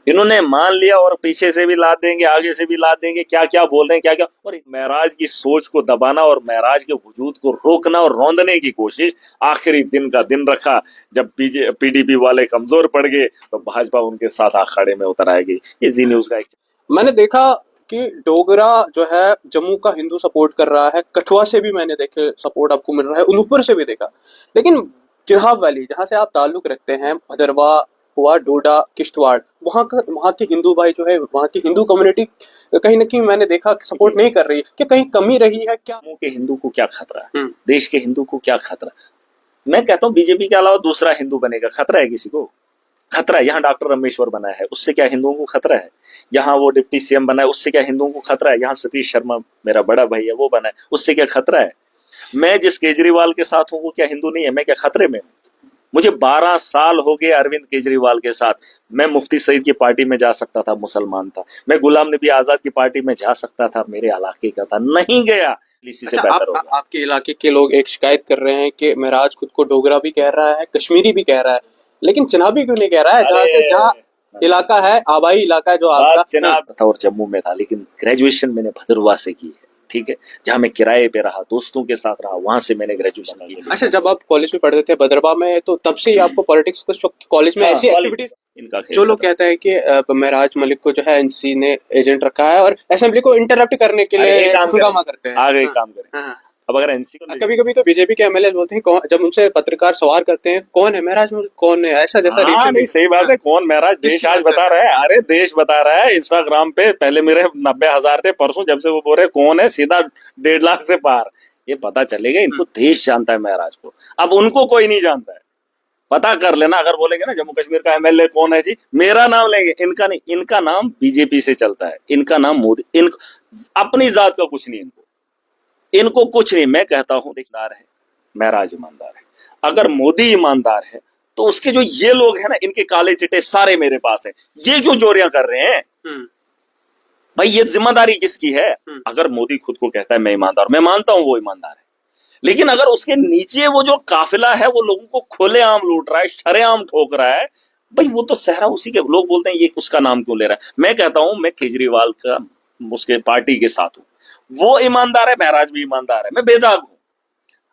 इन्होंने मान लिया और पीछे से भी लाद देंगे, आगे से भी लाद देंगे, क्या क्या बोल रहे हैं, क्या क्या। और महराज की सोच को दबाना और महराज के वजूद को रोकना और रौंदने की कोशिश आखिरी दिन का दिन रखा। जब पीडीपी वाले कमजोर पड़ गए तो भाजपा उनके साथ अखाड़े में उतर आएगी। ये जी न्यूज का एक मैंने देखा कि डोगरा जो है जम्मू का हिंदू सपोर्ट कर रहा है, कठुआ से भी मैंने देखे सपोर्ट आपको मिल रहा है, उनूपुर से भी देखा। लेकिन चिनाब वैली जहां से आप ताल्लुक रखते हैं, भदरवा हुआ, डोडा, किश्तवाड़, वहां के हिंदू भाई जो है, वहां की हिंदू कम्युनिटी कहीं ना कहीं मैंने देखा सपोर्ट नहीं कर रही। क्या कहीं कमी रही है क्या? जम्मू के हिंदू को क्या खतरा है, देश के हिंदू को क्या खतरा? मैं कहता हूँ बीजेपी के अलावा दूसरा हिंदू बनेगा, खतरा है किसी को? खतरा है। यहाँ डॉक्टर रमेश्वर बना है, उससे क्या हिंदुओं को खतरा है? यहाँ वो डिप्टी सीएम बना है, उससे क्या हिंदुओं को खतरा है? यहाँ सतीश शर्मा मेरा बड़ा भाई है, वो बना है, उससे क्या खतरा है? मैं जिस केजरीवाल के साथ हूँ वो क्या हिंदू नहीं है? मैं क्या खतरे में हूँ? मुझे 12 साल हो गए अरविंद केजरीवाल के साथ। मैं मुफ्ती सईद की पार्टी में जा सकता था, मुसलमान था। मैं गुलाम नबी आजाद की पार्टी में जा सकता था, मेरे इलाके का था, नहीं गया। इसी से बेहतर होगा। आपके इलाके के लोग एक शिकायत कर रहे हैं कि महराज खुद को डोगरा भी कह रहा है, कश्मीरी भी कह रहा है, लेकिन चिनाबी क्यों नहीं कह रहा है? जहाँ इलाका है, आबाई इलाका है जो आपका। चिनाब था और जम्मू में था, लेकिन ग्रेजुएशन मैंने भदरवा से की है, ठीक है, जहाँ मैं किराए पे रहा, दोस्तों के साथ रहा, वहां से मैंने ग्रेजुएशन की। अच्छा, जब आप कॉलेज में पढ़ते थे भदरवा में, तो तब से ही आपको पॉलिटिक्स का कॉलेज में ऐसी एक्टिविटीज? इनका जो लोग कहते हैं कि महराज मलिक को जो है एनसी ने एजेंट रखा है और असेंबली को इंटरप्ट करने के लिए हंगामा करते हैं। आगे काम करें। अब अगर एनसी को कभी कभी तो बीजेपी के एमएलए बोलते हैं, जब उनसे पत्रकार सवाल करते हैं, कौन है महराज मलिक, कौन है, ऐसा जैसा नहीं, सही बात है, कौन महराज? देश आज बता रहा है, अरे देश बता रहा है। इंस्टाग्राम पे पहले मेरे 90,000 थे, परसों जब से वो बोल रहे कौन है, सीधा 1.5 लाख से पार। ये पता चलेगा, इनको देश जानता है महराज को। अब उनको कोई नहीं जानता है, पता कर लेना। अगर बोलेंगे ना जम्मू कश्मीर का एमएलए कौन है जी, मेरा नाम लेंगे, इनका नहीं। इनका नाम बीजेपी से चलता है, इनका नाम मोदी। अपनी जात का कुछ नहीं, इनको कुछ नहीं। मैं कहता हूं ईमानदार है, महराज ईमानदार है। अगर मोदी ईमानदार है तो उसके जो ये लोग हैं ना, इनके काले चिट्टे सारे मेरे पास हैं। ये क्यों चोरियां कर रहे हैं भाई? ये जिम्मेदारी किसकी है? अगर मोदी खुद को कहता है मैं ईमानदार, मैं मानता हूं वो ईमानदार है, लेकिन अगर उसके नीचे वो जो काफिला है वो लोगों को खुलेआम लूट रहा है, शरेआम ठोक रहा है, भाई वो तो सहरा उसी के। लोग बोलते हैं ये उसका नाम क्यों ले रहा है? मैं कहता हूं मैं केजरीवाल का, उसके पार्टी के साथ हूं। वो ईमानदार है, महराज भी ईमानदार है, मैं बेदाग हूं।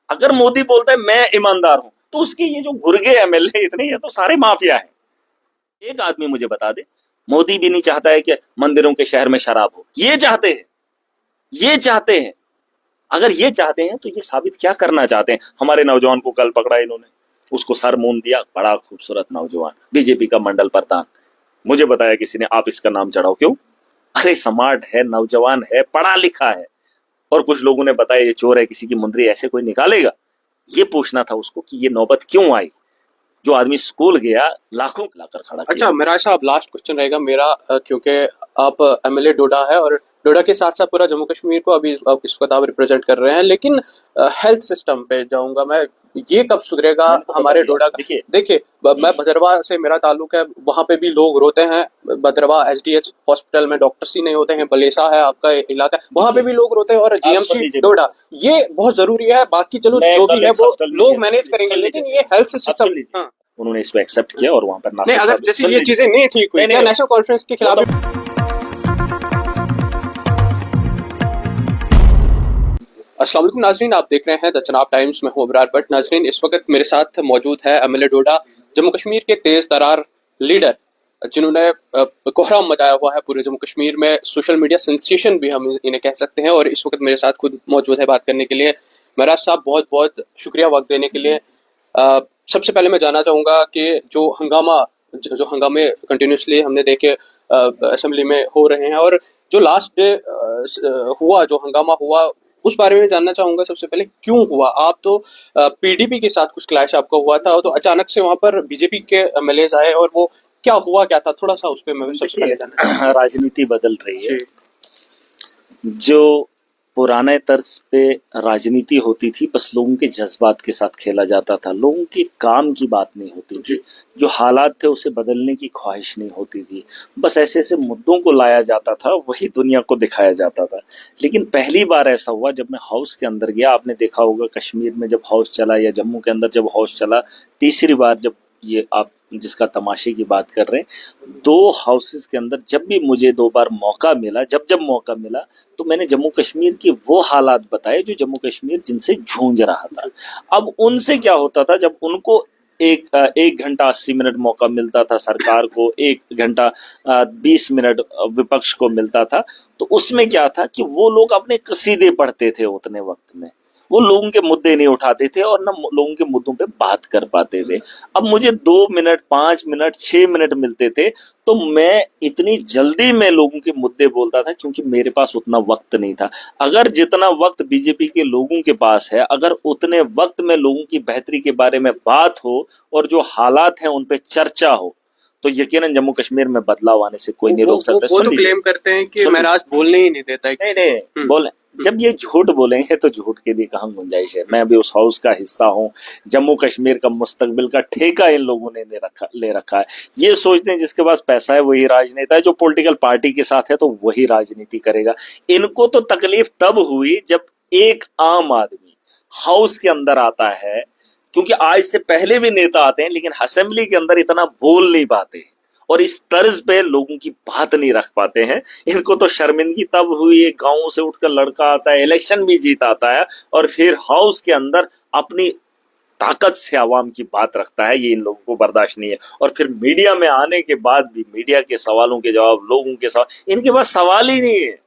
अगर मोदी बोलता है मैं ईमानदार हूं, तो उसके ये जो गुर्गे एमएलए इतने, ये तो सारे माफिया हैं। एक आदमी मुझे बता दे, मोदी भी नहीं चाहता है कि मंदिरों के शहर में शराब हो। ये चाहते हैं, ये चाहते हैं। अगर ये चाहते हैं तो ये साबित क्या करना चाहते हैं? हमारे नौजवान को कल पकड़ा इन्होंने, उसको सर मूंद दिया, बड़ा खूबसूरत नौजवान, बीजेपी का मंडल प्रधान। मुझे बताया किसी ने आप इसका नाम चढ़ाओ। क्यों? अरे स्मार्ट है, नौजवान है, पढ़ा लिखा है। और कुछ लोगों ने बताया ये चोर है, किसी की मुंदरी ऐसे कोई निकालेगा? ये पूछना था उसको कि ये नौबत क्यों आई। जो आदमी स्कूल गया, लाखों लाकर खड़ा। अच्छा मेराज साहब, लास्ट क्वेश्चन रहेगा मेरा, क्योंकि आप एमएलए डोडा है और डोडा के साथ साथ पूरा जम्मू कश्मीर को अभी आप इस वक्त आप रिप्रेजेंट कर रहे हैं, लेकिन हेल्थ सिस्टम पे जाऊंगा मैं, ये कब सुधरेगा हमारे डोडा का? देखिए मैं भदरवा से मेरा ताल्लुक है, वहां पे भी लोग रोते हैं। भदरवा एसडीएच हॉस्पिटल में डॉक्टर्स ही नहीं होते हैं। बलेसा है आपका इलाका, वहां पे भी लोग रोते हैं। और जीएमसी डोडा, ये बहुत जरूरी है। बाकी चलो जो भी है वो लोग मैनेज करेंगे, लेकिन ये हेल्थ सिस्टम, उन्होंने इसको एक्सेप्ट किया और वहां पर नहीं, अगर जैसे ये चीजें नहीं ठीक हुई, नेशनल कॉन्फ्रेंस के खिलाफ। अस्सलाम वालेकुम नाजरीन, आप देख रहे हैं द चनाब टाइम्स में हूं अबरार भट्ट। नाजरीन, इस वक्त मेरे साथ मौजूद है एमएलए डोडा, जम्मू कश्मीर के तेज तरार लीडर, जिन्होंने कोहराम मचाया हुआ है पूरे जम्मू कश्मीर में। सोशल मीडिया सेंसेशन भी हम इन्हें कह सकते हैं। और इस वक्त मेरे साथ खुद मौजूद है बात करने के लिए। महराज साहब, बहुत बहुत शुक्रिया वक्त देने के लिए। सबसे पहले मैं जानना चाहूंगा कि जो हंगामे कंटिन्यूसली हमने देखे असेंबली में हो रहे हैं, और जो लास्ट डे हुआ, जो हंगामा हुआ, उस बारे में जानना चाहूंगा। सबसे पहले क्यों हुआ? आप तो पीडीपी के साथ कुछ क्लैश आपका हुआ था, तो अचानक से वहां पर बीजेपी के एमएलए आए, और वो क्या हुआ, क्या था, थोड़ा सा उस पर मैं सबसे पहले जानना। राजनीति बदल रही है। जो पुराने तर्ज पे राजनीति होती थी, बस लोगों के जज्बात के साथ खेला जाता था, लोगों के काम की बात नहीं होती थी, जो हालात थे उसे बदलने की ख्वाहिश नहीं होती थी, बस ऐसे ऐसे मुद्दों को लाया जाता था, वही दुनिया को दिखाया जाता था। लेकिन पहली बार ऐसा हुआ जब मैं हाउस के अंदर गया। आपने देखा होगा कश्मीर में जब हाउस चला या जम्मू के अंदर जब हाउस चला, तीसरी बार जब ये आप जिसका तमाशे की बात कर रहे हैं, 2 हाउसेस के अंदर जब भी मुझे 2 बार मौका मिला, जब जब मौका मिला, तो मैंने जम्मू कश्मीर के वो हालात बताए जो जम्मू कश्मीर जिनसे जूझ रहा था। अब उनसे क्या होता था, जब उनको 1 घंटा 80 मिनट मौका मिलता था सरकार को, 1 घंटा 20 मिनट विपक्ष को मिलता था, तो उसमें क्या था कि वो लोग अपने कसीदे पढ़ते थे उतने वक्त में, वो लोगों के मुद्दे नहीं उठाते थे और ना लोगों के मुद्दों पे बात कर पाते थे। अब मुझे 2 मिनट 5 मिनट 6 मिनट मिलते थे, तो मैं इतनी जल्दी में लोगों के मुद्दे बोलता था क्योंकि मेरे पास उतना वक्त नहीं था। अगर जितना वक्त बीजेपी के लोगों के पास है, अगर उतने वक्त में लोगों की बेहतरी के बारे में बात हो और जो हालात हैं उन पे चर्चा हो, तो यकीनन जम्मू कश्मीर में बदलाव आने से कोई नहीं रोक सकता। वो तो क्लेम करते हैं कि महराज बोलने ही नहीं देता है। नहीं बोले, जब ये झूठ बोलेंगे तो झूठ के लिए कहाँ गुंजाइश है। मैं भी उस हाउस का हिस्सा हूँ। जम्मू कश्मीर का मुस्तकबिल का ठेका इन लोगों ने ले रखा है। ये सोचते हैं जिसके पास पैसा है वही राजनेता है, जो पॉलिटिकल पार्टी के साथ है तो वही राजनीति करेगा। इनको तो तकलीफ तब हुई जब एक आम आदमी हाउस के अंदर आता है, क्योंकि आज से पहले भी नेता आते हैं लेकिन असेंबली के अंदर इतना बोल नहीं पाते और इस तर्ज पे लोगों की बात नहीं रख पाते हैं। इनको तो शर्मिंदगी तब हुई, एक गांव से उठकर लड़का आता है, इलेक्शन भी जीत आता है और फिर हाउस के अंदर अपनी ताकत से आवाम की बात रखता है। ये इन लोगों को बर्दाश्त नहीं है। और फिर मीडिया में आने के बाद भी मीडिया के सवालों के जवाब, लोगों के सवाल, इनके पास सवाल ही नहीं है।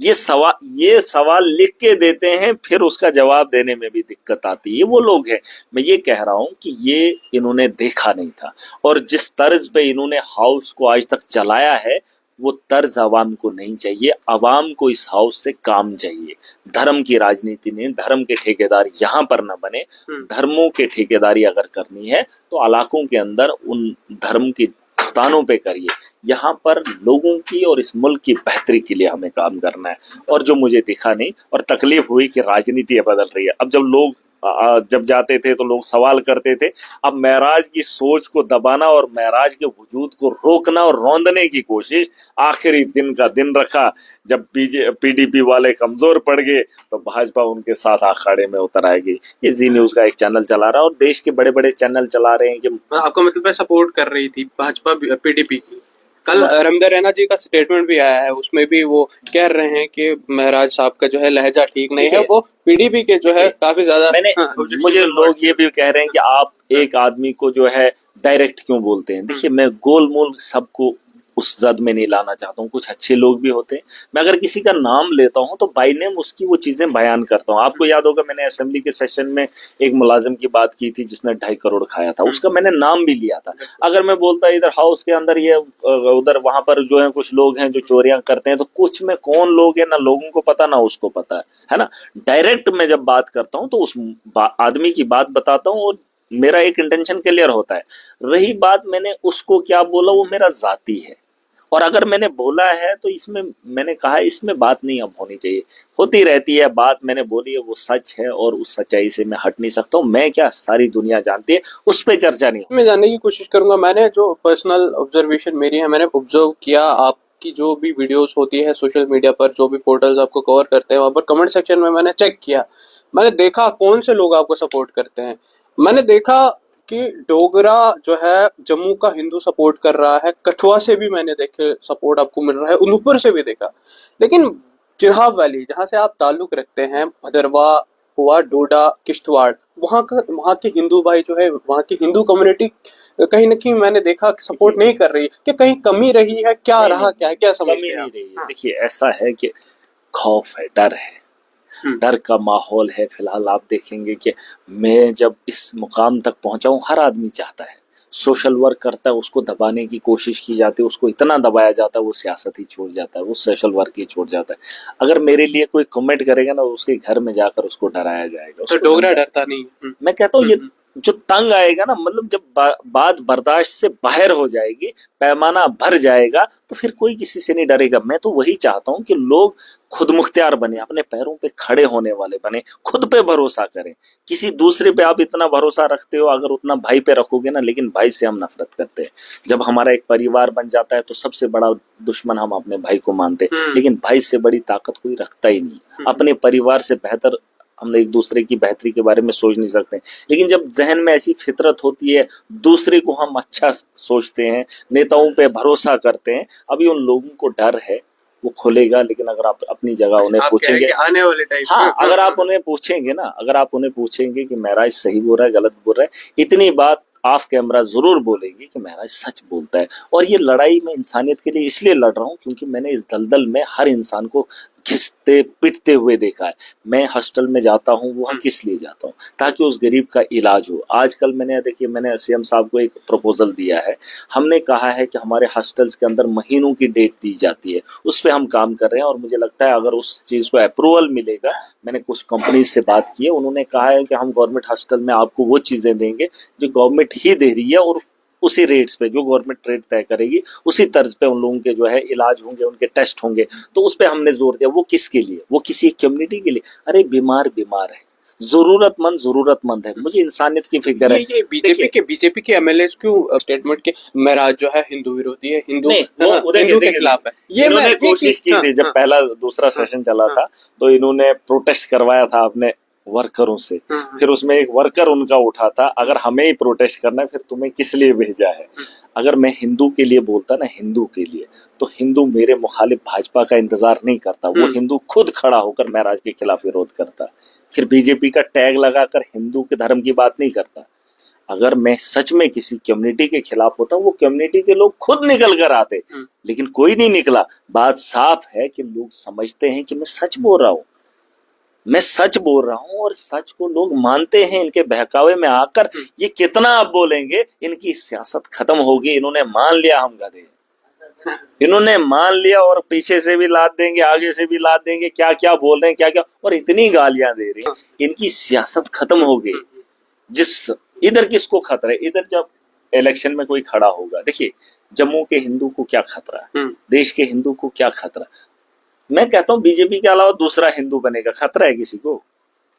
ये सवाल लिख के देते हैं, फिर उसका जवाब देने में भी दिक्कत आती है। वो लोग हैं, मैं ये कह रहा हूं कि ये इन्होंने देखा नहीं था और जिस तर्ज पे इन्होंने हाउस को आज तक चलाया है वो तर्ज आवाम को नहीं चाहिए। आवाम को इस हाउस से काम चाहिए। धर्म की राजनीति नहीं, धर्म के ठेकेदार यहाँ पर न बने। धर्मों के ठेकेदारी अगर करनी है तो इलाकों के अंदर उन धर्म की स्थानों पे करिए। यहाँ पर लोगों की और इस मुल्क की बेहतरी के लिए हमें काम करना है। और जो मुझे दिखा नहीं और तकलीफ हुई कि राजनीति बदल रही है। अब जब लोग जब जाते थे तो लोग सवाल करते थे, अब महराज की सोच को दबाना और महराज के वजूद को रोकना और रौंदने की कोशिश आखिरी दिन का दिन रखा। जब पीडीपी वाले कमजोर पड़ गए तो भाजपा उनके साथ अखाड़े में उतर आएगी। ये जी न्यूज का एक चैनल चला रहा है और देश के बड़े बड़े चैनल चला रहे हैं कि आपका मतलब सपोर्ट कर रही थी भाजपा पीडीपी की। कल रमदा रैना जी का स्टेटमेंट भी आया है, उसमें भी वो कह रहे हैं कि महराज साहब का जो है लहजा ठीक नहीं है। वो पीडीपी के जो है काफी ज्यादा मुझे लोग ये भी कह रहे हैं कि आप एक आदमी को जो है डायरेक्ट क्यों बोलते हैं। देखिए, मैं गोलमोल सबको उस जद में नहीं लाना चाहता हूँ। कुछ अच्छे लोग भी होते हैं। मैं अगर किसी का नाम लेता हूँ तो बाय नेम उसकी वो चीजें बयान करता हूँ। आपको याद होगा मैंने असेंबली के सेशन में एक मुलाजिम की बात की थी जिसने 2.5 करोड़ खाया था, उसका मैंने नाम भी लिया था। अगर मैं बोलता इधर हाउस के अंदर ये उधर वहां पर जो है कुछ लोग हैं जो चोरियां करते हैं, तो कुछ में कौन लोग हैं ना लोगों को पता ना उसको पता है ना। डायरेक्ट मैं जब बात करता हूँ तो उस आदमी की बात बताता हूँ और मेरा एक इंटेंशन क्लियर होता है। रही बात मैंने उसको क्या बोला वो मेरा जाती है, और अगर मैंने बोला है तो इसमें मैंने कहा इसमें बात नहीं अब होनी चाहिए। होती रहती है बात, मैंने बोली है वो सच है और उस सच्चाई से मैं हट नहीं सकता हूँ। मैं क्या, सारी दुनिया जानती है, उस पर चर्चा नहीं। मैं जानने की कोशिश करूंगा। मैंने जो पर्सनल ऑब्जर्वेशन मेरी है, मैंने ऑब्जर्व किया आपकी जो भी वीडियोस होती है सोशल मीडिया पर, जो भी पोर्टल्स आपको कवर करते हैं, वहां पर कमेंट सेक्शन में मैंने चेक किया, मैंने देखा कौन से लोग आपको सपोर्ट करते हैं। मैंने देखा कि डोगरा जो है जम्मू का हिंदू सपोर्ट कर रहा है, कठुआ से भी मैंने देखे सपोर्ट आपको मिल रहा है, उनपुर से भी देखा। लेकिन चिरहाब वैली जहां से आप ताल्लुक रखते हैं, भदरवा हुआ, डोडा, किश्तवाड़, वहां के हिंदू भाई जो है, वहां की हिंदू कम्युनिटी कहीं ना कहीं मैंने देखा सपोर्ट नहीं कर रही। कि कहीं कमी रही है, क्या रहा, क्या समस्या नहीं रही है। देखिए, ऐसा है कि खौफ है, डर है, डर का माहौल है। फिलहाल आप देखेंगे कि मैं जब इस मुकाम तक पहुंचा हूं, हर आदमी चाहता है, सोशल वर्क करता है, उसको दबाने की कोशिश की जाती है, उसको इतना दबाया जाता है वो सियासत ही छोड़ जाता है, वो सोशल वर्क ही छोड़ जाता है। अगर मेरे लिए कोई कमेंट करेगा ना, उसके घर में जाकर उसको डराया जाएगा। तो डोगरा डरता नहीं। मैं कहता हूँ ये जो तंग आएगा ना, मतलब जब बात बर्दाश्त से बाहर हो जाएगी, पैमाना भर जाएगा, तो फिर कोई किसी से नहीं डरेगा। मैं तो वही चाहता हूं कि लोग खुद मुख्तियार बने, अपने पैरों पे खड़े होने वाले बने, खुद पे भरोसा करें। किसी दूसरे पे आप इतना भरोसा रखते हो, अगर उतना भाई पे रखोगे ना, लेकिन भाई से हम नफरत करते हैं। जब हमारा एक परिवार बन जाता है तो सबसे बड़ा दुश्मन हम अपने भाई को मानते हैं, लेकिन भाई से बड़ी ताकत कोई रखता ही नहीं। अपने परिवार से बेहतर हम एक दूसरे की बेहतरी के बारे में सोच नहीं सकते। लेकिन जब जहन में ऐसी फितरत होती है, दूसरे को हम अच्छा सोचते हैं, नेताओं पे भरोसा करते हैं, अभी उन लोगों को डर है, वो खुलेगा। लेकिन अगर आप अपनी जगह उन्हें आप कह रहे पूछेंगे, हैं कि आने वाले टाइम हाँ, अगर आप उन्हें पूछेंगे ना, अगर आप उन्हें पूछेंगे कि महराज सही बोल रहा है गलत बोल रहा है, इतनी बात ऑफ कैमरा जरूर बोलेंगे कि महराज सच बोलता है। और ये लड़ाई मैं इंसानियत के लिए इसलिए लड़ रहा हूँ क्योंकि मैंने इस दलदल में हर इंसान को घिसते पिटते हुए देखा है। मैं हॉस्टल में जाता हूँ, वो किस लिए जाता हूँ? ताकि उस गरीब का इलाज हो। आजकल मैंने सीएम साहब को एक प्रपोजल दिया है। हमने कहा है कि हमारे हॉस्टल्स के अंदर महीनों की डेट दी जाती है, उस पर हम काम कर रहे हैं। और मुझे लगता है अगर उस चीज को अप्रूवल मिलेगा, मैंने कुछ कंपनी से बात की है, उन्होंने कहा है कि हम गवर्नमेंट हॉस्टल में आपको वो चीजें देंगे जो गवर्नमेंट ही दे रही है, और उसी रेट्स पे जो गवर्नमेंट रेट तय करेगी उसी तर्ज पे उन लोगों के जो है इलाज होंगे, उनके टेस्ट होंगे। तो उस पे हमने जोर दिया। वो किसके लिए? वो किसी एक कम्युनिटी के लिए। अरे बीमार है, जरूरतमंद है। मुझे इंसानियत की फिक्र है। ये बीजेपी के एमएलए क्यों स्टेटमेंट के महराज जो है हिंदू विरोधी है, हिंदू हिंदू के खिलाफ है? ये इन्होंने कोशिश की थी जब पहला दूसरा सेशन चला था, तो इन्होंने प्रोटेस्ट करवाया था अपने वर्करों से। फिर उसमें एक वर्कर उनका उठा था, अगर हमें ही प्रोटेस्ट करना है फिर तुम्हें किस लिए भेजा है? अगर मैं हिंदू के लिए बोलता ना, हिंदू के लिए, तो हिंदू मेरे मुखालिफ भाजपा का इंतजार नहीं करता, वो हिंदू खुद खड़ा होकर महराज के खिलाफ विरोध करता। फिर बीजेपी का टैग लगाकर हिंदू के धर्म की बात नहीं करता। अगर मैं सच में किसी कम्युनिटी के खिलाफ होता, वो कम्युनिटी के लोग खुद निकल कर आते, लेकिन कोई नहीं निकला। बात साफ है कि लोग समझते हैं कि मैं सच बोल रहा हूं, और सच को लोग मानते हैं। इनके बहकावे में आकर ये कितना आप बोलेंगे, इनकी सियासत खत्म होगी। इन्होंने मान लिया हम गधे, इन्होंने मान लिया, और पीछे से भी लाद देंगे, आगे से भी लाद देंगे, क्या क्या बोल रहे हैं, क्या क्या, और इतनी गालियां दे रही हैं। इनकी सियासत खत्म हो गई। जिस इधर किसको खतरा है? इधर जब इलेक्शन में कोई खड़ा होगा, देखिए जम्मू के हिंदू को क्या खतरा है, देश के हिंदू को क्या खतरा? मैं कहता हूँ बीजेपी के अलावा दूसरा हिंदू बनेगा, खतरा है किसी को?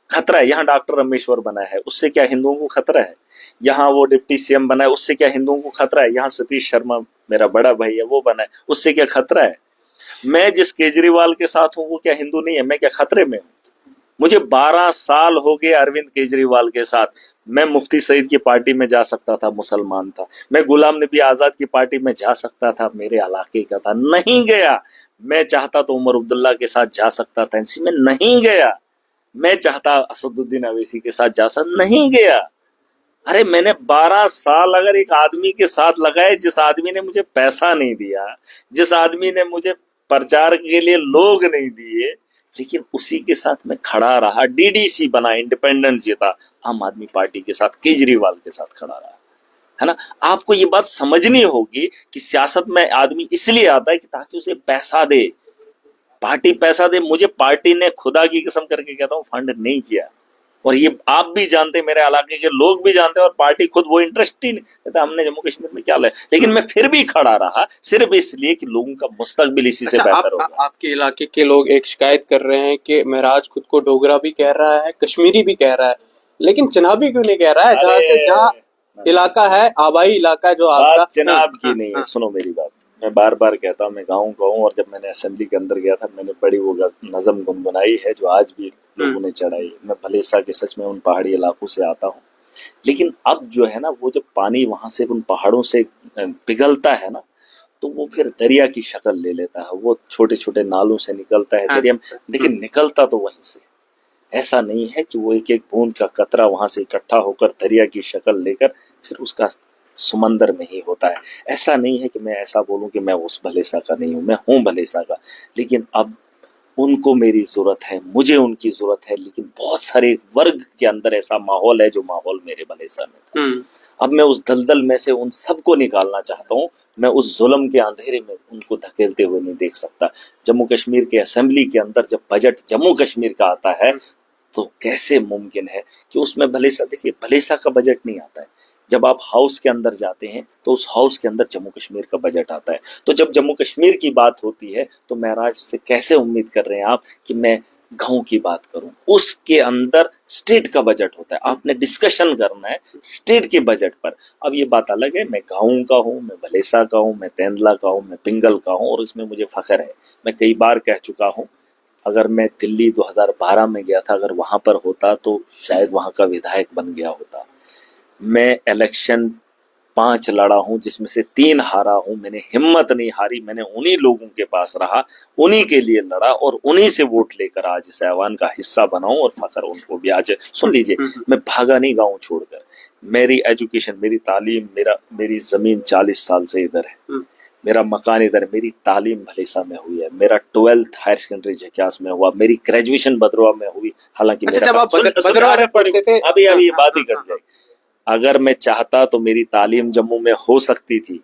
खतरा है। यहाँ डॉक्टर रमेश्वर बना है, उससे क्या हिंदुओं को खतरा है? यहाँ वो डिप्टी सीएम बना है, उससे क्या हिंदुओं को खतरा है? यहाँ सतीश शर्मा मेरा बड़ा भाई है, वो बना है, उससे क्या खतरा है? मैं जिस केजरीवाल के साथ हूँ वो क्या हिंदू नहीं है? मैं क्या खतरे में हूँ? मुझे 12 साल हो गए अरविंद केजरीवाल के साथ। मैं मुफ्ती सईद की पार्टी में जा सकता था, मुसलमान था। मैं गुलाम नबी आजाद की पार्टी में जा सकता था, मेरे इलाके का था, नहीं गया। मैं चाहता तो उमर अब्दुल्ला के साथ जा सकता था, एनसी में नहीं गया। मैं चाहता असदुद्दीन अवैसी के साथ जा सकता, नहीं गया। अरे मैंने 12 साल अगर एक आदमी के साथ लगाए, जिस आदमी ने मुझे पैसा नहीं दिया, जिस आदमी ने मुझे प्रचार के लिए लोग नहीं दिए, लेकिन उसी के साथ मैं खड़ा रहा। डीडीसी बना, इंडिपेंडेंट जीता, आम आदमी पार्टी के साथ, केजरीवाल के साथ खड़ा रहा, है ना? आपको ये बात समझनी होगी कि सियासत में आदमी इसलिए आता है कि ताकि उसे पैसा दे, पार्टी पैसा दे। मुझे पार्टी ने खुदा की कसम करके कहता हूँ फंड नहीं किया, और ये आप भी जानते, मेरे इलाके के लोग भी जानते, और पार्टी खुद वो इंटरेस्ट ही नहीं कहता हमने जम्मू कश्मीर में क्या लाया। लेकिन मैं फिर भी खड़ा रहा, सिर्फ इसलिए कि लोगों का मुस्तकबिल इसी से बेहतर होगा। आपके इलाके के लोग एक शिकायत कर रहे हैं कि महराज खुद को डोगरा भी कह रहा है, कश्मीरी भी कह रहा है, लेकिन चनाबी क्यों नहीं कह रहा है? जहाँ इलाका है, आबाई इलाका है जो आपका। चनाब की नहीं है। सुनो मेरी बात, मैं बार बार कहता हूँ, मैं गाँव का हूँ, और जब मैंने असेंबली के अंदर गया था, मैंने बड़ी वो नज़म गुनगुनाई है जो आज भी लोगों ने चढ़ाई। मैं भलेसा के सच में उन पहाड़ी इलाकों से आता हूँ, लेकिन अब जो है ना, वो जब पानी वहां से उन पहाड़ों से पिघलता है ना, तो वो फिर दरिया की शक्ल ले लेता है। वो छोटे छोटे नालों से निकलता है दरिया में, लेकिन निकलता तो वहीं से। ऐसा नहीं है कि वो एक एक बूंद का कतरा वहां से इकट्ठा होकर दरिया की शक्ल लेकर फिर उसका समंदर में ही होता है। ऐसा नहीं है कि मैं ऐसा बोलूं कि मैं उस भलेसा का नहीं हूं, मैं हूं भलेसा का। लेकिन अब उनको मेरी जरूरत है, मुझे उनकी जरूरत है, लेकिन बहुत सारे वर्ग के अंदर ऐसा माहौल है जो माहौल मेरे भलेसा में था। अब मैं उस दलदल में से उन सबको निकालना चाहता हूं। मैं उस जुल्म के अंधेरे में उनको धकेलते हुए नहीं देख सकता। जम्मू कश्मीर के असेंबली के अंदर जब बजट जम्मू कश्मीर का आता है, तो कैसे मुमकिन है कि उसमें भलेसा, देखिए भलेसा का बजट नहीं आता है। जब आप हाउस के अंदर जाते हैं तो उस हाउस के अंदर जम्मू कश्मीर का बजट आता है। तो जब जम्मू कश्मीर की बात होती है तो महराज से कैसे उम्मीद कर रहे हैं आप कि मैं गांव की बात करूं? उसके अंदर स्टेट का बजट होता है, आपने डिस्कशन करना है स्टेट के बजट पर। अब ये बात अलग है, मैं गाँव का हूँ, मैं भलेसा का हूँ, मैं तेंदुला का हूँ, मैं पिंगल का हूँ, और इसमें मुझे फख्र है। मैं कई बार कह चुका हूँ अगर मैं दिल्ली 2012 में गया था, अगर वहां पर होता तो शायद वहां का विधायक बन गया होता। मैं इलेक्शन 5 लड़ा हूं, जिसमें से 3 हारा हूं। मैंने हिम्मत नहीं हारी, मैंने उन्हीं लोगों के पास रहा, उन्हीं के लिए लड़ा और उन्हीं से वोट लेकर आज इस ऐवान का हिस्सा बनाऊं और फखर उनको भी। आज सुन लीजिए, मैं भागा नहीं गांव छोड़कर। मेरी एजुकेशन, मेरी तालीम, मेरी जमीन 40 साल से इधर है, मेरा मकान इधर है, मेरी तालीम भलेसा में हुई है, मेरा 12th हायर सेकेंडरी झकास में हुआ, मेरी ग्रेजुएशन भदरवा में हुई। हालांकि अच्छा, जब आप भदरवा में पढ़ते थे, अभी ये बात ही कट जाएगी। अगर मैं चाहता तो मेरी तालीम जम्मू में हो सकती थी।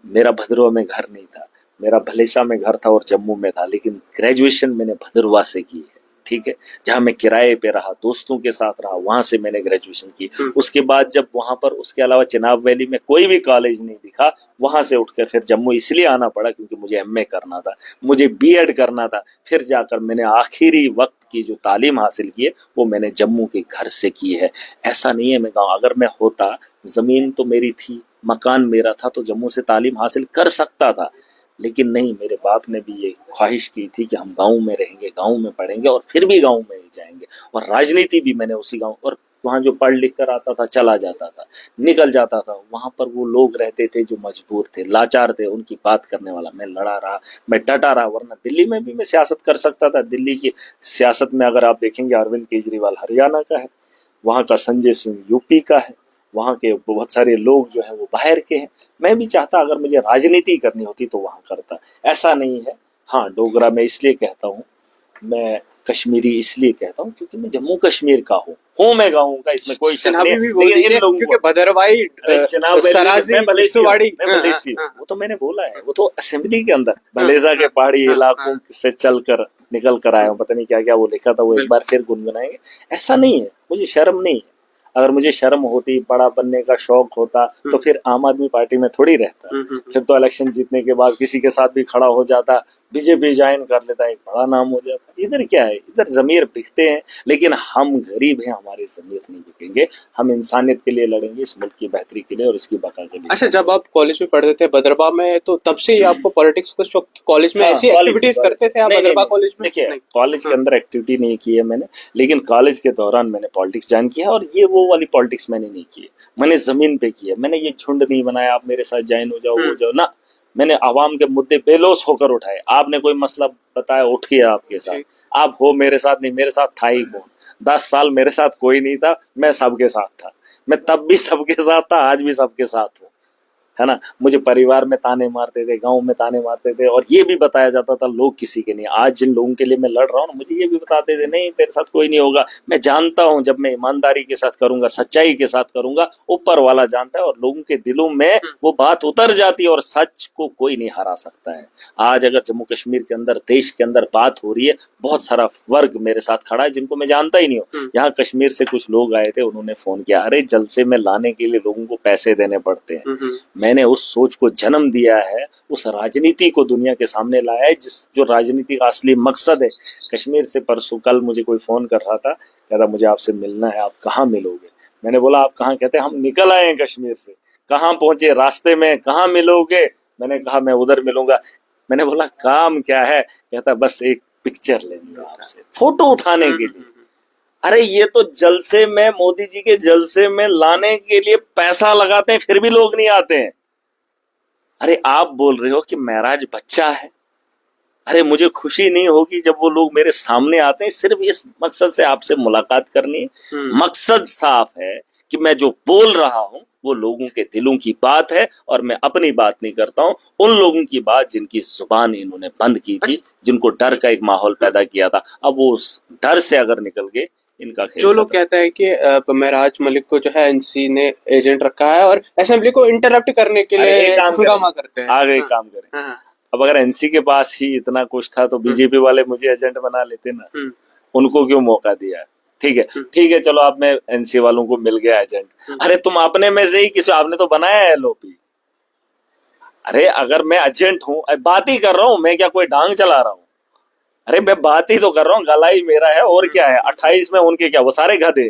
मेरा भदरवा में घर नहीं था, मेरा भलेसा में घर था और जम्मू में था, लेकिन ग्रेजुएशन मैंने भदरवा से की है। ठीक है, जहां मैं किराए पे रहा, दोस्तों के साथ रहा, वहां से मैंने ग्रेजुएशन की। उसके बाद जब वहां पर, उसके अलावा चिनाब वैली में कोई भी कॉलेज नहीं दिखा, वहां से उठकर फिर जम्मू इसलिए आना पड़ा क्योंकि मुझे एमए करना था, मुझे बीएड करना था। फिर जाकर मैंने आखिरी वक्त की जो तालीम हासिल की है वो मैंने जम्मू के घर से की है। ऐसा नहीं है मैं गाँव, अगर मैं होता, जमीन तो मेरी थी, मकान मेरा था, तो जम्मू से तालीम हासिल कर सकता था। लेकिन नहीं, मेरे बाप ने भी ये ख्वाहिश की थी कि हम गांव में रहेंगे, गांव में पढ़ेंगे और फिर भी गांव में ही जाएंगे। और राजनीति भी मैंने उसी गांव, और वहां जो पढ़ लिख कर आता था, चला जाता था, निकल जाता था, वहां पर वो लोग रहते थे जो मजबूर थे, लाचार थे, उनकी बात करने वाला मैं लड़ा रहा, मैं डटा रहा। वरना दिल्ली में भी मैं सियासत कर सकता था। दिल्ली की सियासत में अगर आप देखेंगे, अरविंद केजरीवाल हरियाणा का है, वहां का संजय सिंह यूपी का है, वहां के बहुत सारे लोग जो है वो बाहर के हैं। मैं भी चाहता, अगर मुझे राजनीति करनी होती तो वहां करता। ऐसा नहीं है। हाँ, डोगरा मैं इसलिए कहता हूँ, मैं कश्मीरी इसलिए कहता हूँ क्योंकि मैं जम्मू कश्मीर का हूँ मैं गाँव का, इसमें कोई शक चनाबी नहीं। भी बोल लेकिन इन दीजिए, लोगों क्योंकि को भदरवाई, सराजी, मैं भलेसी हूँ, किश्तवाड़ी, मैं भलेसी हूँ, वो तो मैंने बोला है, वो तो असेंबली के अंदर भलेसा के पहाड़ी इलाकों से चल कर निकल कर आया हूँ। पता नहीं क्या क्या वो लिखा था, वो एक बार फिर गुनगुनाएंगे। ऐसा नहीं है, मुझे शर्म नहीं है। अगर मुझे शर्म होती, बड़ा बनने का शौक होता, तो फिर आम आदमी पार्टी में थोड़ी रहता। फिर तो इलेक्शन जीतने के बाद किसी के साथ भी खड़ा हो जाता, बीजेपी ज्वाइन कर लेता, एक बड़ा नाम हो जाता। इधर क्या है, इधर जमीर बिकते हैं, लेकिन हम गरीब हैं, हमारे जमीर नहीं बिकेंगे। हम इंसानियत के लिए लड़ेंगे, इस मुल्क की बेहतरी के लिए और इसकी बका के लिए। अच्छा, जब आप कॉलेज में पढ़ते थे भदरवा में, तो तब से ही आपको पॉलिटिक्स का शौक? कॉलेज में ऐसी एक्टिविटीज करते थे आप भदरवा कॉलेज में? देखिए, कॉलेज के अंदर एक्टिविटी नहीं की है मैंने, लेकिन कॉलेज के दौरान मैंने पॉलिटिक्स ज्वाइन किया। और ये वो वाली पॉलिटिक्स मैंने नहीं की है, मैंने जमीन पे की है। मैंने ये झुंड नहीं बनाया, आप मेरे साथ ज्वाइन हो जाओ, हो जाओ ना। मैंने आवाम के मुद्दे बेलोस होकर उठाए। आपने कोई मसला बताया, उठ गया आपके साथ। आप हो मेरे साथ नहीं, मेरे साथ था ही कौन? 10 साल मेरे साथ कोई नहीं था, मैं सबके साथ था। मैं तब भी सबके साथ था, आज भी सबके साथ हूँ, है ना। मुझे परिवार में ताने मारते थे, गांव में ताने मारते थे, और ये भी बताया जाता था लोग किसी के नहीं। आज जिन लोगों के लिए मैं लड़ रहा हूँ, मुझे ये भी बताते थे नहीं तेरे साथ कोई नहीं होगा। मैं जानता हूँ, जब मैं ईमानदारी के साथ करूंगा, सच्चाई के साथ करूंगा, ऊपर वाला जानता है, और लोगों के दिलों में वो बात उतर जाती है, और सच को कोई नहीं हरा सकता है। आज अगर जम्मू कश्मीर के अंदर, देश के अंदर बात हो रही है, बहुत सारा वर्ग मेरे साथ खड़ा है जिनको मैं जानता ही नहीं हूँ। यहाँ कश्मीर से कुछ लोग आए थे, उन्होंने फोन किया, अरे जलसे में लाने के लिए लोगों को पैसे देने पड़ते हैं। मैंने उस सोच को जन्म दिया है, उस राजनीति को दुनिया के सामने लाया है, जो राजनीति का असली मकसद है। कश्मीर से परसों कल मुझे कोई फोन कर रहा था, कह रहा मुझे आपसे मिलना है, आप कहाँ मिलोगे? मैंने बोला आप कहाँ? कहते हम निकल आए हैं कश्मीर से। कहाँ पहुंचे? रास्ते में। कहाँ मिलोगे? मैंने कहा मैं उधर मिलूंगा। मैंने बोला काम क्या है? कहता बस एक पिक्चर लेनी है आपसे, फोटो उठाने के लिए। अरे ये तो जलसे में, मोदी जी के जलसे में लाने के लिए पैसा लगाते हैं, फिर भी लोग नहीं आते हैं। अरे आप बोल रहे हो कि महराज बच्चा है। अरे मुझे खुशी नहीं होगी जब वो लोग मेरे सामने आते हैं सिर्फ इस मकसद से आपसे मुलाकात करनी है। मकसद साफ है कि मैं जो बोल रहा हूं वो लोगों के दिलों की बात है, और मैं अपनी बात नहीं करता हूं, उन लोगों की बात जिनकी जुबान इन्होंने बंद की थी, जिनको डर का एक माहौल पैदा किया था। अब वो उस डर से अगर निकल गए, इनका खेल। जो लोग कहते हैं कि महराज मलिक को जो है एनसी ने एजेंट रखा है और असेंबली को इंटरप्ट करने के लिए हंगामा करते हैं। आगे काम करें। अब अगर एनसी के पास ही इतना कुछ था तो बीजेपी वाले मुझे एजेंट बना लेते ना, उनको क्यों मौका दिया? ठीक है, चलो आप में एनसी वालों को मिल गया एजेंट। अरे तुम अपने में से ही किसी, आपने तो बनाया है एलओपी। अरे अगर मैं एजेंट हूं, बात ही कर रहा हूं, मैं क्या कोई डांग चला रहा हूं? अरे मैं बात ही तो कर रहा हूँ, गला ही मेरा है, और क्या है। 28 में उनके क्या, वो सारे गधे।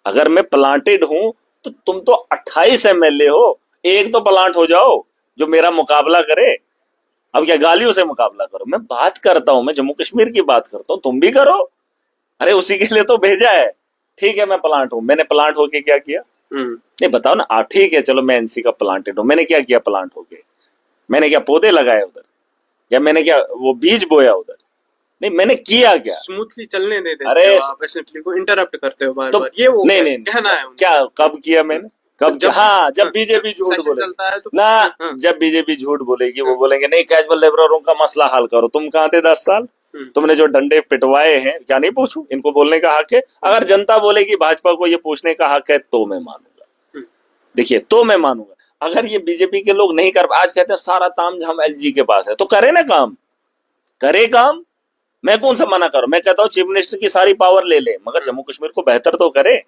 अगर मैं प्लांटेड हूं तो तुम तो 28 एमएलए हो, एक तो प्लांट हो जाओ जो मेरा मुकाबला करे। अब क्या गालियों से मुकाबला करो? मैं बात करता हूं, मैं जम्मू कश्मीर की बात करता हूं, तुम भी करो। अरे उसी के लिए तो भेजा है। ठीक है मैं प्लांट हूं, मैंने प्लांट होके क्या किया? नहीं बताओ ना। ठीक है चलो मैं एनसी का प्लांटेड हूं, मैंने क्या किया प्लांट होके? मैंने क्या पौधे लगाए उधर, या मैंने क्या वो बीज बोया उधर? नहीं, मैंने किया क्या? स्मूथली चलने दे देते अरे हो आप, असेंबली को इंटरप्ट करते हो बार तो बार, ये वो नहीं क्या नहीं कहना है उनका? क्या कब किया मैंने? कब जब हाँ, जब बीजेपी झूठ सेशन बोलेगी चलता है तो ना, हाँ, जब बीजेपी झूठ बोलेगी वो बोलेंगे नहीं कैजुअल लेबररों का मसला हल करो। तुम कहाँ थे 10 साल? तुमने जो डंडे पिटवाए हैं, क्या नहीं पूछू? इनको बोलने का हक है। अगर जनता बोलेगी भाजपा को ये पूछने का हक है तो मैं मानूंगा। देखिए तो मैं मानूंगा। अगर ये बीजेपी के लोग नहीं कर, आज कहते हैं सारा तामझाम एलजी के पास है, तो करे ना काम, करे काम। मैं कौन सा मना करूं? मैं कहता हूं चीफ मिनिस्टर की सारी पावर ले ले, मगर जम्मू कश्मीर को बेहतर तो करे,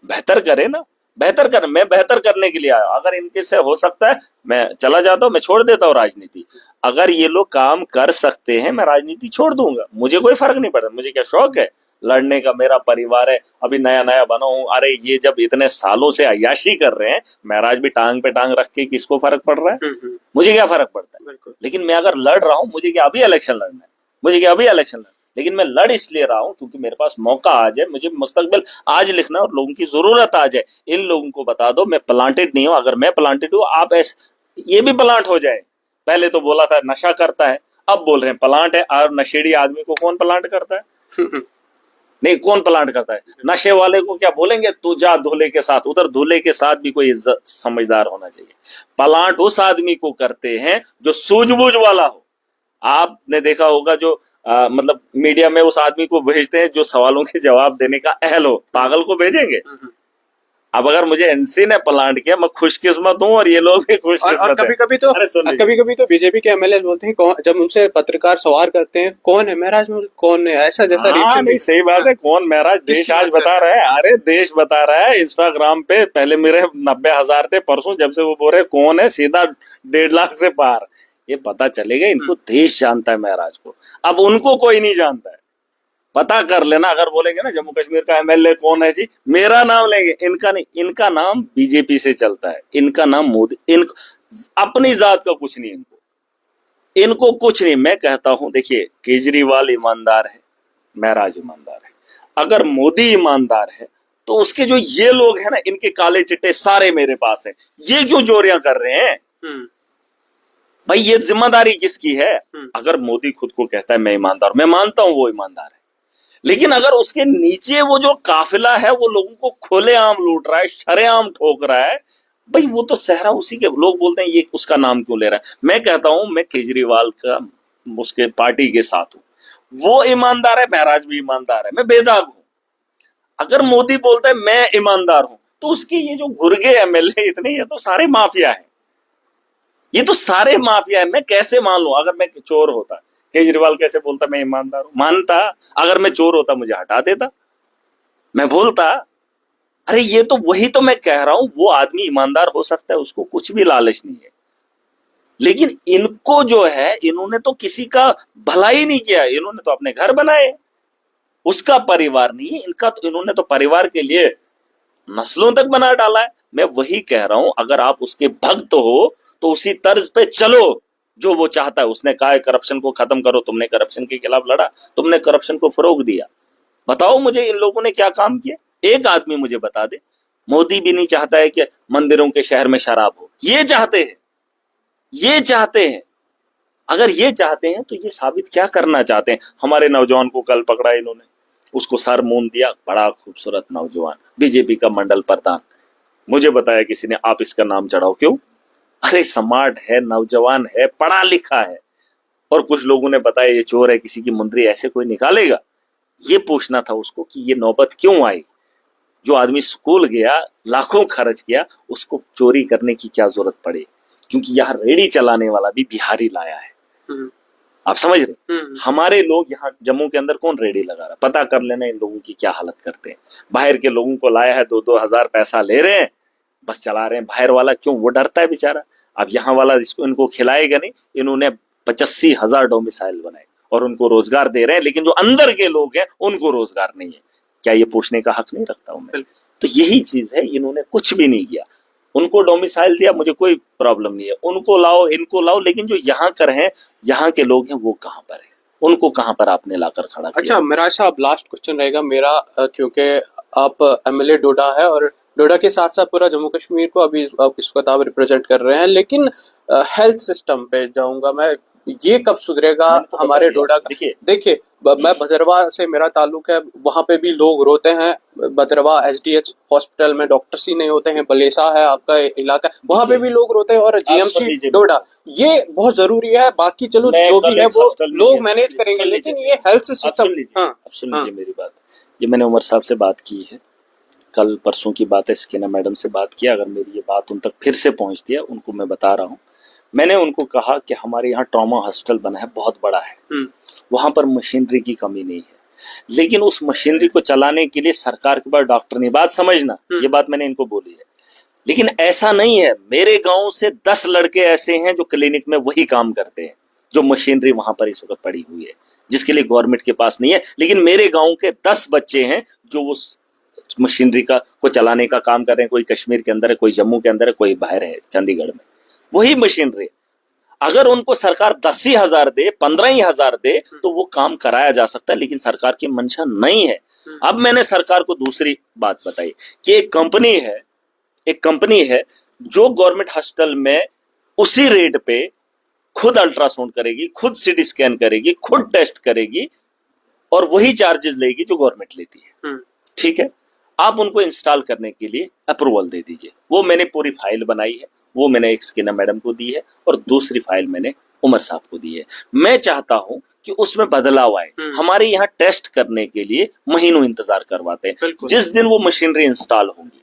बेहतर करे ना, बेहतर कर। मैं बेहतर करने के लिए आया। अगर इनके से हो सकता है मैं चला जाता हूं, मैं छोड़ देता हूं राजनीति। अगर ये लोग काम कर सकते हैं मैं राजनीति छोड़ दूंगा, मुझे कोई फर्क नहीं पड़ता। मुझे क्या शौक है लड़ने का? मेरा परिवार है, अभी नया नया बना हूं। अरे ये जब इतने सालों से अय्याशी कर रहे हैं, महाराज भी टांग पे टांग रख के, किसको फर्क पड़ रहा है? मुझे क्या फर्क पड़ता है? लेकिन मैं अगर लड़ रहा हूं, मुझे क्या अभी इलेक्शन लड़ना है? मुझे क्या अभी इलेक्शन लड़ना? लेकिन मैं लड़ इसलिए रहा हूं क्योंकि मेरे पास मौका आ जाए, मुझे मुस्तकबिल आज लिखना और लोगों की जरूरत आ जाए। इन लोगों को बता दो मैं प्लांटेड नहीं हूं। अगर मैं प्लांटेड हूं, आप ऐसे ये भी प्लांट हो जाए। पहले तो बोला था नशा करता है, अब बोल रहे हैं प्लांट है। और नशेड़ी आदमी को कौन प्लांट करता है? नहीं, कौन प्लांट करता है? नशे वाले को क्या बोलेंगे तू जा दूल्हे के साथ? उधर दूल्हे के साथ भी कोई इज्जत समझदार होना चाहिए। प्लांट उस आदमी को करते हैं जो सूझबूझ वाला हो। आपने देखा होगा जो मतलब मीडिया में उस आदमी को भेजते हैं जो सवालों के जवाब देने का अहल हो। पागल को भेजेंगे? अब अगर मुझे एनसी ने प्लांट किया, मैं खुशकिस्मत हूँ और ये लोग भी खुशकिस्मत और कभी कभी तो बीजेपी के एमएलए बोलते हैं जब उनसे पत्रकार सवाल करते हैं कौन है महराज, कौन है, ऐसा जैसा रिएक्शन। नहीं सही बात है, कौन महराज? देश आज बता रहा है। अरे देश बता रहा है। इंस्टाग्राम पे पहले मेरे 90,000 थे, परसों जब से वो बोल रहे कौन है, सीधा 1.5 लाख से पार। ये पता चलेगा इनको देश जानता है महराज को। अब उनको कोई नहीं जानता है, पता कर लेना। अगर बोलेंगे ना जम्मू कश्मीर का एमएलए कौन है जी, मेरा नाम लेंगे, इनका नहीं। इनका नाम बीजेपी से चलता है, इनका नाम मोदी। अपनी जात का कुछ नहीं इनको कुछ नहीं। मैं कहता हूं देखिए, केजरीवाल ईमानदार है, महराज ईमानदार है। अगर मोदी ईमानदार है तो उसके जो ये लोग हैं ना, इनके काले चिट्टे सारे मेरे पास हैं। ये क्यों चोरियां कर रहे हैं भाई? ये जिम्मेदारी किसकी है? अगर मोदी खुद को कहता है मैं ईमानदार, मैं मानता हूं वो ईमानदार है, लेकिन अगर उसके नीचे वो जो काफिला है वो लोगों को खुलेआम लूट रहा है, शरेआम ठोक रहा है, भाई वो तो सहरा उसी के। लोग बोलते हैं ये उसका नाम क्यों ले रहा है? मैं कहता हूं मैं केजरीवाल का उसके पार्टी के साथ हूं। वो ईमानदार है, महराज भी ईमानदार है, मैं बेदाग हूं। अगर मोदी बोलता है मैं ईमानदार हूं, तो उसके ये जो गुर्गे एमएलए इतने, ये तो सारे माफिया है। ये तो सारे माफिया है। मैं कैसे मान लूं? अगर मैं चोर होता, केजरीवाल कैसे बोलता मैं ईमानदार हूं? मानता। अगर मैं चोर होता मुझे हटा देता, मैं बोलता। अरे ये तो वही तो मैं कह रहा हूं, वो आदमी ईमानदार हो सकता है, उसको कुछ भी लालच नहीं है। लेकिन इनको जो है, इन्होंने तो किसी का भला ही नहीं किया। इन्होंने तो अपने घर बनाए, उसका परिवार नहीं है इनका। तो इन्होंने तो परिवार के लिए नस्लों तक बना डाला है। मैं वही कह रहा हूं, अगर आप उसके भक्त हो तो उसी तर्ज पे चलो जो वो चाहता है। उसने कहा है करप्शन को खत्म करो, तुमने करप्शन के खिलाफ लड़ा, तुमने करप्शन को फरोग दिया। बताओ मुझे इन लोगों ने क्या काम किया? एक आदमी मुझे बता दे। मोदी भी नहीं चाहता है कि मंदिरों के शहर में शराब हो। ये चाहते हैं, ये चाहते हैं। अगर ये चाहते हैं तो ये साबित क्या करना चाहते हैं? हमारे नौजवान को कल पकड़ा इन्होंने, उसको सर मूंद दिया, बड़ा खूबसूरत नौजवान, बीजेपी का मंडल प्रधान। मुझे बताया किसी ने आप इसका नाम चढ़ाओ। क्यों? अरे स्मार्ट है, नौजवान है, पढ़ा लिखा है। और कुछ लोगों ने बताया ये चोर है, किसी की मुंदरी ऐसे कोई निकालेगा? ये पूछना था उसको कि ये नौबत क्यों आई? जो आदमी स्कूल गया, लाखों खर्च किया, उसको चोरी करने की क्या जरूरत पड़ी? क्योंकि यहाँ रेडी चलाने वाला भी बिहारी लाया है। आप समझ रहे? हमारे लोग यहाँ जम्मू के अंदर कौन रेडी लगा रहा? पता कर लेना इन लोगों की क्या हालत करते हैं। बाहर के लोगों को लाया है, 2-2 हजार पैसा ले रहे हैं, बस चला रहे हैं। बाहर वाला क्यों? वो डरता है बेचारा। अब यहाँ वाला इसको इनको खिलाएगा नहीं। इन्होंने 85,000 डोमिसाइल बनाए और उनको रोजगार दे रहे हैं, लेकिन जो अंदर के लोग हैं उनको रोजगार नहीं है। क्या ये पूछने का हक नहीं रखता हूं मैं? तो यही चीज है, इन्होंने कुछ भी नहीं किया। उनको डोमिसाइल दिया, मुझे कोई प्रॉब्लम नहीं है, उनको लाओ इनको लाओ, लेकिन जो यहाँ कर हैं, यहाँ के लोग हैं, वो कहाँ पर है, उनको कहाँ पर आपने लाकर खड़ा किया? अच्छा मेरा साहब लास्ट क्वेश्चन रहेगा मेरा, क्योंकि आप एमएलए डोडा है और डोडा के साथ साथ पूरा जम्मू कश्मीर को अभी इस वक्त आप रिप्रेजेंट कर रहे हैं, लेकिन हेल्थ सिस्टम पे जाऊंगा मैं, ये कब सुधरेगा तो हमारे डोडा का? देखिए मैं भदरवा से मेरा ताल्लुक है, वहां पे भी लोग रोते हैं, भदरवा एसडीएच हॉस्पिटल में डॉक्टर्स ही नहीं होते हैं, बलेसा है आपका इलाका, वहां पे भी लोग रोते हैं, और जीएमसी डोडा ये बहुत जरूरी है, बाकी चलो जो भी है वो लोग मैनेज करेंगे, लेकिन ये हेल्थ सिस्टम। अब सुन लीजिए मेरी बात, ये मैंने उमर साहब से बात की है, कल परसों की बात है, स्किना मैडम से बात किया, अगर मेरी ये बात उन तक फिर से पहुंचती है, उनको मैं बता रहा हूँ, मैंने उनको कहा कि हमारे यहाँ ट्रॉमा हॉस्पिटल बना है, बहुत बड़ा है, वहां पर मशीनरी की कमी नहीं है, लेकिन उस मशीनरी को चलाने के लिए सरकार के पास डॉक्टर नहीं, बात समझना, ये बात मैंने इनको बोली है, लेकिन ऐसा नहीं है, मेरे गांव से 10 लड़के ऐसे हैं जो क्लिनिक में वही काम करते हैं, जो मशीनरी वहां पर इस वक्त पड़ी हुई है, जिसके लिए गवर्नमेंट के पास नहीं है, लेकिन मेरे गांव के 10 बच्चे हैं जो उस मशीनरी को चलाने का काम कर रहे हैं, कोई कश्मीर के अंदर है, कोई जम्मू के अंदर है, कोई बाहर है चंडीगढ़ में, वही मशीनरी। अगर उनको सरकार 10,000 दे, 15,000 दे, तो वो काम कराया जा सकता है, लेकिन सरकार की मंशा नहीं है। अब मैंने सरकार को दूसरी बात बताई कि एक कंपनी है जो गवर्नमेंट हॉस्पिटल में उसी रेट पे खुद अल्ट्रासाउंड करेगी, खुद सीटी स्कैन करेगी, खुद टेस्ट करेगी, और वही चार्जेस लेगी जो गवर्नमेंट लेती है। ठीक है, आप उनको इंस्टॉल करने के लिए अप्रूवल दे दीजिए। वो मैंने पूरी फाइल बनाई है, वो मैंने एक स्किना मैडम को दी है, और दूसरी फाइल मैंने उमर साहब को दी है। मैं चाहता हूं कि उसमें बदलाव आए। हमारे यहाँ टेस्ट करने के लिए महीनों इंतजार करवाते हैं। जिस दिन वो मशीनरी इंस्टॉल होगी,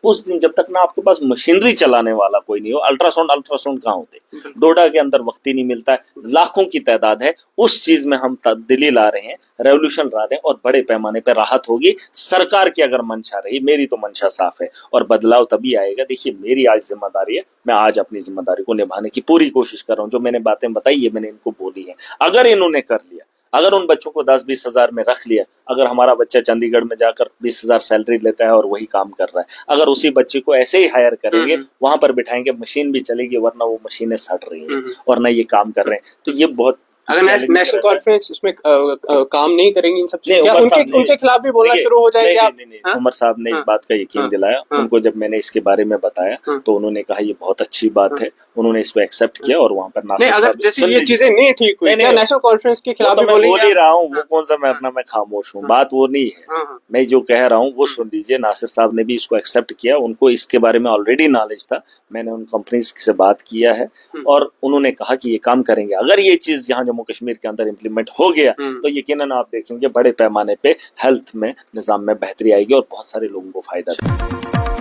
उस दिन जब तक ना आपके पास मशीनरी चलाने वाला कोई नहीं हो, अल्ट्रासाउंड कहाँ होते, डोडा के अंदर वक्त ही नहीं मिलता है, लाखों की तादाद है। उस चीज में हम तब्दीली ला रहे हैं, रेवोल्यूशन ला रहे हैं, और बड़े पैमाने पर राहत होगी। सरकार की अगर मंशा रही, मेरी तो मंशा साफ है, और बदलाव तभी आएगा। देखिए मेरी आज जिम्मेदारी है, मैं आज अपनी जिम्मेदारी को निभाने की पूरी कोशिश कर रहा हूँ। जो मैंने बातें बताई, ये मैंने इनको बोली है। अगर इन्होंने कर लिया, अगर उन बच्चों को 10-20 हजार में रख लिया, अगर हमारा बच्चा चंडीगढ़ में जाकर 20,000 सैलरी लेता है और वही काम कर रहा है, अगर उसी बच्चे को ऐसे ही हायर करेंगे, वहां पर बिठाएंगे, मशीन भी चलेगी, वरना वो मशीनें सड़ रही हैं और ना ये काम कर रहे हैं। तो ये बहुत, अगर नेशनल कॉन्फ्रेंस इसमें काम नहीं करेंगी इन सब चीजों, उनके खिलाफ भी बोलना शुरू हो जाएंगे आप? उमर साहब ने इस बात का यकीन दिलाया। उनको जब मैंने इसके बारे में बताया तो उन्होंने कहा ये बहुत अच्छी बात है, उन्होंने इसको एक्सेप्ट किया, और वहां पर अगर जैसे ये चीजें नहीं ठीक हुई, नेशनल कॉन्फ्रेंस के खिलाफ भी बोलेंगे? बोल ही रहा हूँ, वो कौन सा मैं अपना मैं खामोश हूँ, बात वो नहीं है। मैं जो कह रहा हूँ वो सुन लीजिए। नासिर साहब ने भी इसको एक्सेप्ट किया, उनको इसके बारे में ऑलरेडी नॉलेज था। मैंने उन कंपनीज से बात किया है, और उन्होंने कहा कि ये काम करेंगे। अगर ये चीज यहाँ जम्मू कश्मीर के अंदर इम्प्लीमेंट हो गया तो यकीनन आप देखेंगे बड़े पैमाने पे हेल्थ में, निजाम में बेहतरी आएगी, और बहुत सारे लोगों को फायदा।